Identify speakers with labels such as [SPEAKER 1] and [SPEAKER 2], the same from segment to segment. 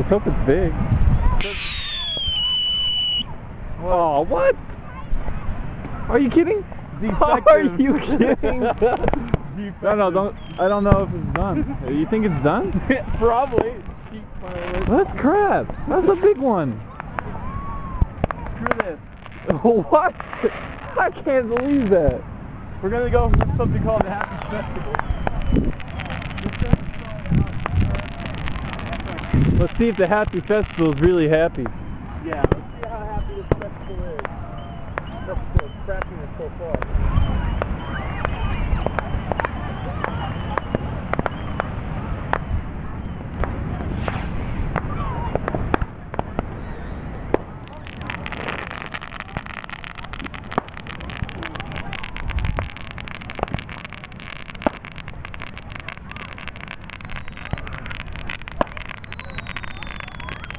[SPEAKER 1] Let's hope it's big. Oh, what? Are you kidding?
[SPEAKER 2] Defective.
[SPEAKER 1] Are you kidding?
[SPEAKER 2] Defective.
[SPEAKER 1] No, I don't know if it's done. You think it's done?
[SPEAKER 2] Probably. Cheap fireworks.
[SPEAKER 1] That's crap. That's a big one.
[SPEAKER 2] Screw this.
[SPEAKER 1] What? I can't believe that.
[SPEAKER 2] We're gonna go with something called the Happy Festival.
[SPEAKER 1] Let's see if the Happy Festival is really happy.
[SPEAKER 2] Yeah, let's see how happy this festival is. Festival is cracking it so far.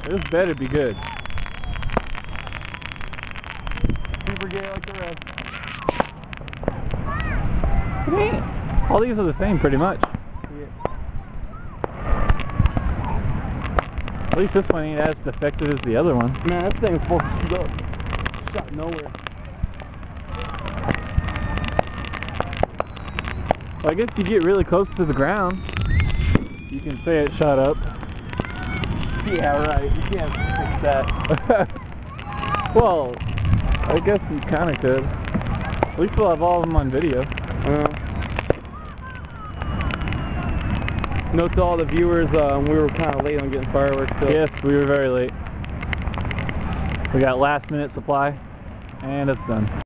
[SPEAKER 1] This better be good.
[SPEAKER 2] Super gay like the rest.
[SPEAKER 1] Man, all these are the same pretty much.
[SPEAKER 2] Yeah.
[SPEAKER 1] At least this one ain't as defective as the other one.
[SPEAKER 2] Man, this thing's supposed to shoot up. Shot nowhere.
[SPEAKER 1] Well, I guess if you get really close to the ground, you can say it shot up.
[SPEAKER 2] Yeah, right. You can't fix that.
[SPEAKER 1] Well, I guess you kind of could. At least we'll have all of them on video.
[SPEAKER 2] Note to all the viewers, we were kind of late on getting fireworks. So.
[SPEAKER 1] Yes, we were very late. We got last minute supply, and it's done.